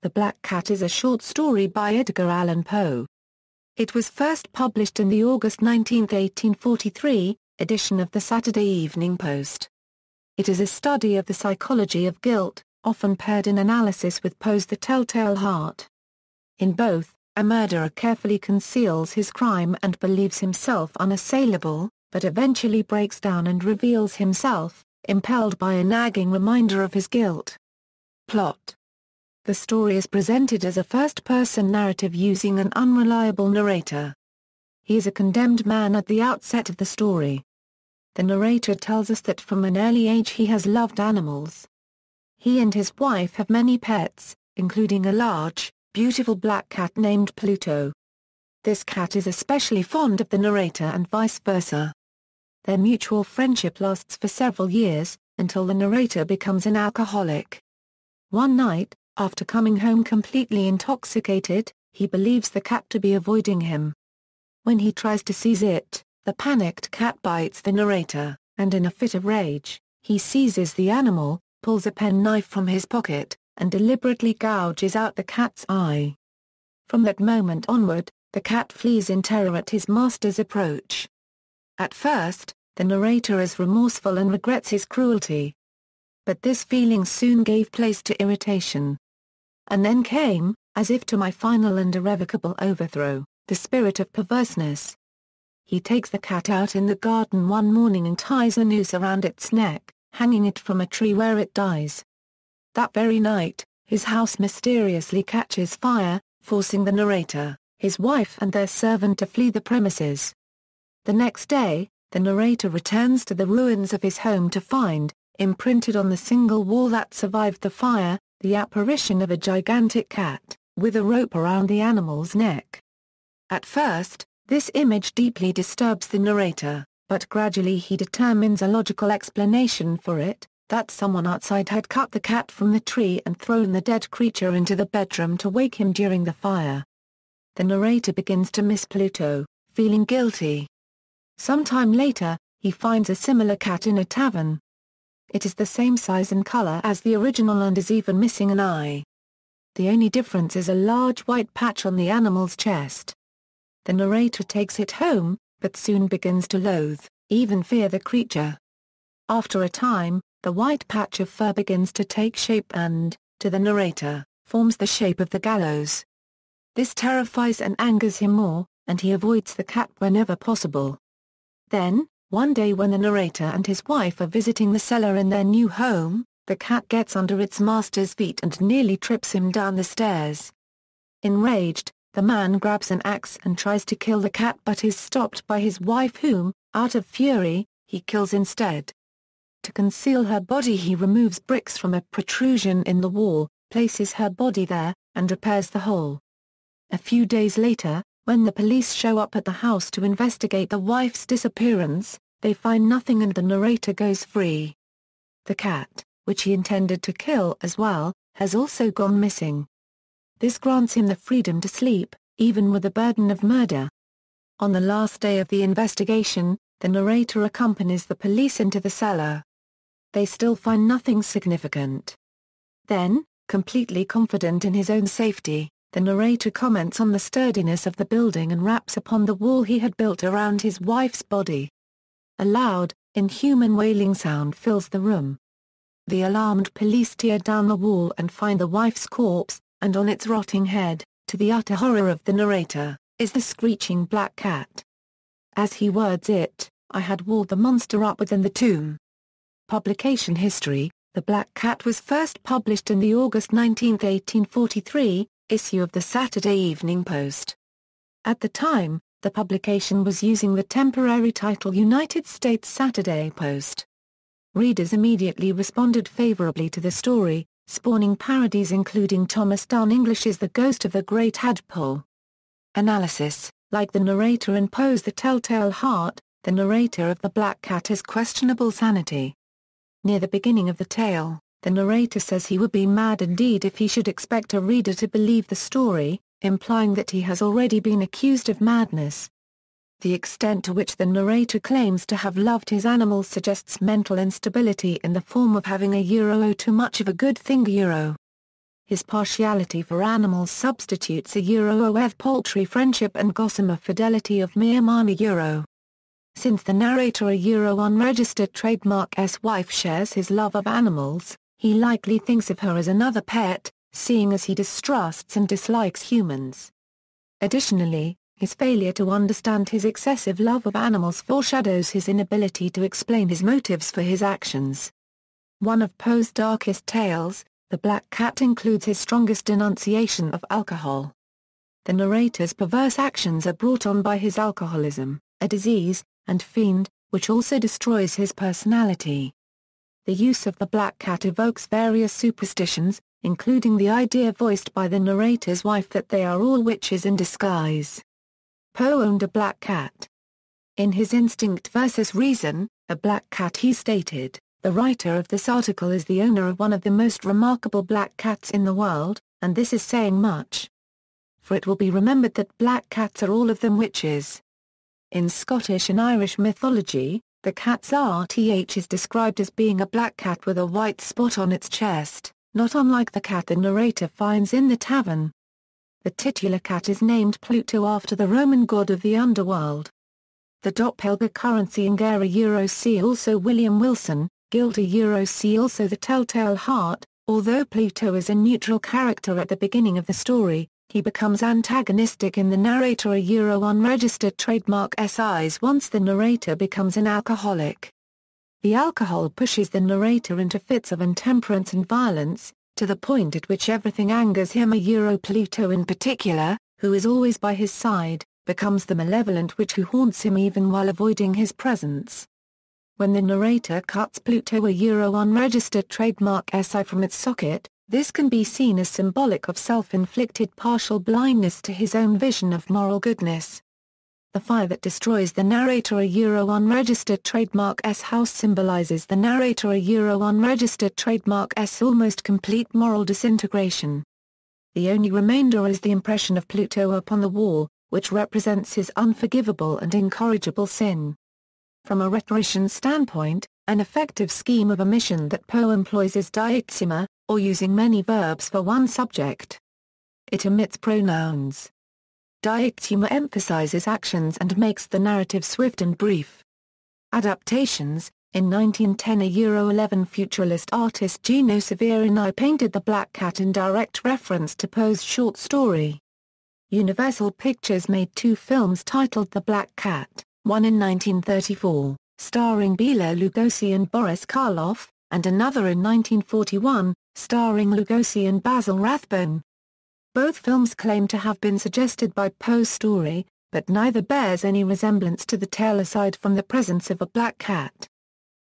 The Black Cat is a short story by Edgar Allan Poe. It was first published in the August 19, 1843, edition of the Saturday Evening Post. It is a study of the psychology of guilt, often paired in analysis with Poe's The Telltale Heart. In both, a murderer carefully conceals his crime and believes himself unassailable, but eventually breaks down and reveals himself, impelled by a nagging reminder of his guilt. Plot. The story is presented as a first-person narrative using an unreliable narrator. He is a condemned man at the outset of the story. The narrator tells us that from an early age he has loved animals. He and his wife have many pets, including a large, beautiful black cat named Pluto. This cat is especially fond of the narrator and vice versa. Their mutual friendship lasts for several years, until the narrator becomes an alcoholic. One night, after coming home completely intoxicated, he believes the cat to be avoiding him. When he tries to seize it, the panicked cat bites the narrator, and in a fit of rage, he seizes the animal, pulls a penknife from his pocket, and deliberately gouges out the cat's eye. From that moment onward, the cat flees in terror at his master's approach. At first, the narrator is remorseful and regrets his cruelty. But this feeling soon gave place to irritation. And then came, as if to my final and irrevocable overthrow, the spirit of perverseness. He takes the cat out in the garden one morning and ties a noose around its neck, hanging it from a tree where it dies. That very night, his house mysteriously catches fire, forcing the narrator, his wife and their servant to flee the premises. The next day, the narrator returns to the ruins of his home to find, imprinted on the single wall that survived the fire, the apparition of a gigantic cat, with a rope around the animal's neck. At first, this image deeply disturbs the narrator, but gradually he determines a logical explanation for it, that someone outside had cut the cat from the tree and thrown the dead creature into the bedroom to wake him during the fire. The narrator begins to miss Pluto, feeling guilty. Sometime later, he finds a similar cat in a tavern. It is the same size and color as the original and is even missing an eye. The only difference is a large white patch on the animal's chest. The narrator takes it home, but soon begins to loathe, even fear the creature. After a time, the white patch of fur begins to take shape and, to the narrator, forms the shape of the gallows. This terrifies and angers him more, and he avoids the cat whenever possible. Then, one day when the narrator and his wife are visiting the cellar in their new home, the cat gets under its master's feet and nearly trips him down the stairs. Enraged, the man grabs an axe and tries to kill the cat but is stopped by his wife whom, out of fury, he kills instead. To conceal her body he removes bricks from a protrusion in the wall, places her body there, and repairs the hole. A few days later, when the police show up at the house to investigate the wife's disappearance, they find nothing and the narrator goes free. The cat, which he intended to kill as well, has also gone missing. This grants him the freedom to sleep, even with the burden of murder. On the last day of the investigation, the narrator accompanies the police into the cellar. They still find nothing significant. Then, completely confident in his own safety, the narrator comments on the sturdiness of the building and raps upon the wall he had built around his wife's body. A loud, inhuman wailing sound fills the room. The alarmed police tear down the wall and find the wife's corpse, and on its rotting head, to the utter horror of the narrator, is the screeching black cat. As he words it, "I had walled the monster up within the tomb." Publication history: The Black Cat was first published in the August 19, 1843, issue of the Saturday Evening Post. At the time, the publication was using the temporary title United States Saturday Post. Readers immediately responded favorably to the story, spawning parodies including Thomas Dunn English's The Ghost of the Great Edgar Poe. Analysis: Like the narrator in Poe's The Telltale Heart, the narrator of The Black Cat has questionable sanity. Near the beginning of the tale, the narrator says he would be mad indeed if he should expect a reader to believe the story, implying that he has already been accused of madness. The extent to which the narrator claims to have loved his animals suggests mental instability in the form of having a too much of a good thing. his partiality for animals substitutes a of poultry friendship and gossamer fidelity of mere minor euro. Since the narrator a unregistered trademark wife shares his love of animals, he likely thinks of her as another pet, seeing as he distrusts and dislikes humans. Additionally, his failure to understand his excessive love of animals foreshadows his inability to explain his motives for his actions. One of Poe's darkest tales, The Black Cat, includes his strongest denunciation of alcohol. The narrator's perverse actions are brought on by his alcoholism, a disease, and fiend, which also destroys his personality. The use of the black cat evokes various superstitions, including the idea voiced by the narrator's wife that they are all witches in disguise. Poe owned a black cat. In his Instinct versus Reason, A Black Cat, he stated, "The writer of this article is the owner of one of the most remarkable black cats in the world, and this is saying much. For it will be remembered that black cats are all of them witches." In Scottish and Irish mythology, the cat's RTH is described as being a black cat with a white spot on its chest, not unlike the cat the narrator finds in the tavern. The titular cat is named Pluto after the Roman god of the underworld. The doppelganger currency in Gera see also William Wilson, Gilda see also The Telltale Heart. Although Pluto is a neutral character at the beginning of the story, he becomes antagonistic in the narrator a unregistered trademark eyes once the narrator becomes an alcoholic. The alcohol pushes the narrator into fits of intemperance and violence, to the point at which everything angers him a Pluto in particular, who is always by his side, becomes the malevolent witch who haunts him even while avoiding his presence. When the narrator cuts Pluto a unregistered trademark SI from its socket, this can be seen as symbolic of self-inflicted partial blindness to his own vision of moral goodness. The fire that destroys the narrator a unregistered trademark house symbolizes the narrator a unregistered trademark almost complete moral disintegration. The only remainder is the impression of Pluto upon the wall, which represents his unforgivable and incorrigible sin. From a rhetorician's standpoint, an effective scheme of omission that Poe employs is diaxima, or using many verbs for one subject. It omits pronouns. Diaxima emphasizes actions and makes the narrative swift and brief. Adaptations. In 1910 11 futurist artist Gino Severini painted the black cat in direct reference to Poe's short story. Universal Pictures made two films titled The Black Cat, one in 1934, starring Bela Lugosi and Boris Karloff, and another in 1941, starring Lugosi and Basil Rathbone. Both films claim to have been suggested by Poe's story, but neither bears any resemblance to the tale aside from the presence of a black cat.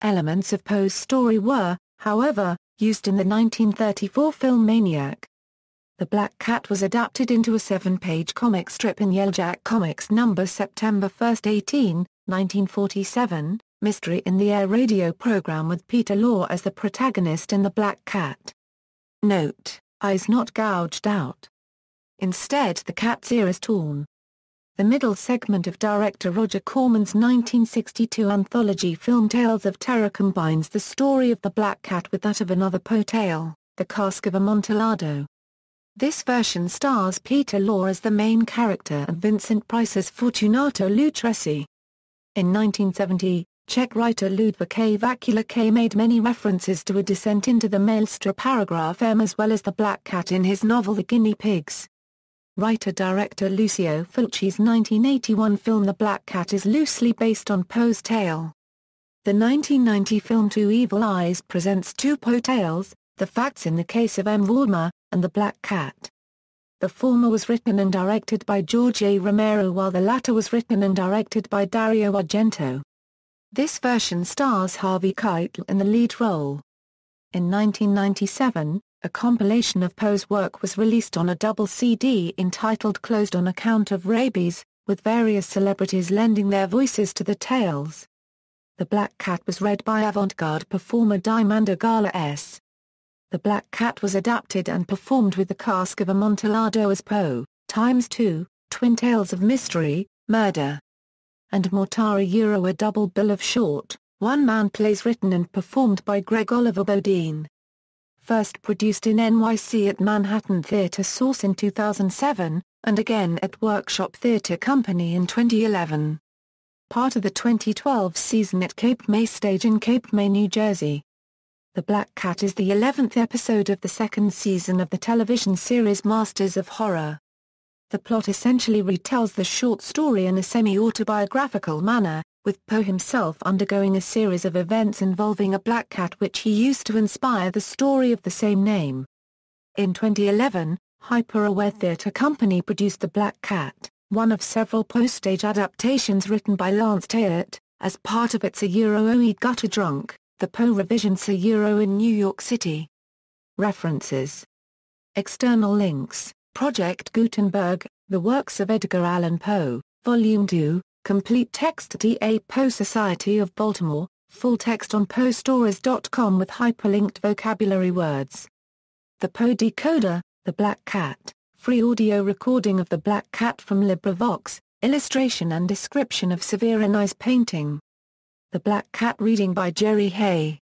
Elements of Poe's story were, however, used in the 1934 film Maniac. The Black Cat was adapted into a 7-page comic strip in Yellowjack Comics number September 1, 1947, Mystery in the Air radio program with Peter Law as the protagonist in The Black Cat. Note: eyes not gouged out. Instead the cat's ear is torn. The middle segment of director Roger Corman's 1962 anthology film Tales of Terror combines the story of the Black Cat with that of another Poe tale, The Cask of Amontillado. This version stars Peter Law as the main character and Vincent Price as Fortunato Lutresi. In 1970, Czech writer Ludwika Vakula made many references to a descent into the maelstrom paragraph M as well as the Black Cat in his novel The Guinea Pigs. Writer-director Lucio Fulci's 1981 film The Black Cat is loosely based on Poe's tale. The 1990 film Two Evil Eyes presents two Poe tales, The Facts in the Case of M. Vollmer, and The Black Cat. The former was written and directed by George A. Romero while the latter was written and directed by Dario Argento. This version stars Harvey Keitel in the lead role. In 1997, a compilation of Poe's work was released on a double CD entitled Closed on Account of Rabies, with various celebrities lending their voices to the tales. The Black Cat was read by avant-garde performer Dimanda Gala S. The Black Cat was adapted and performed with the Cask of Amontillado as Poe, ×2, Twin Tales of Mystery, Murder, and Mortara a double bill of short, one-man plays written and performed by Greg Oliver Bodine. first produced in NYC at Manhattan Theatre Source in 2007, and again at Workshop Theatre Company in 2011. Part of the 2012 season at Cape May Stage in Cape May, New Jersey. The Black Cat is the 11th episode of the second season of the television series Masters of Horror. The plot essentially retells the short story in a semi-autobiographical manner, with Poe himself undergoing a series of events involving a black cat which he used to inspire the story of the same name. In 2011, Hyper-Aware Theatre Company produced The Black Cat, one of several Poe-stage adaptations written by Lance Tayert, as part of its Oe Gutter Drunk, the Poe revisions in New York City. References. External links: Project Gutenberg, The Works of Edgar Allan Poe, Volume 2, complete text at E.A. Poe Society of Baltimore, full text on PoeStories.com with hyperlinked vocabulary words. The Poe Decoder, The Black Cat, free audio recording of The Black Cat from LibriVox, illustration and description of Severin I's painting. The Black Cat reading by Jerry Hay.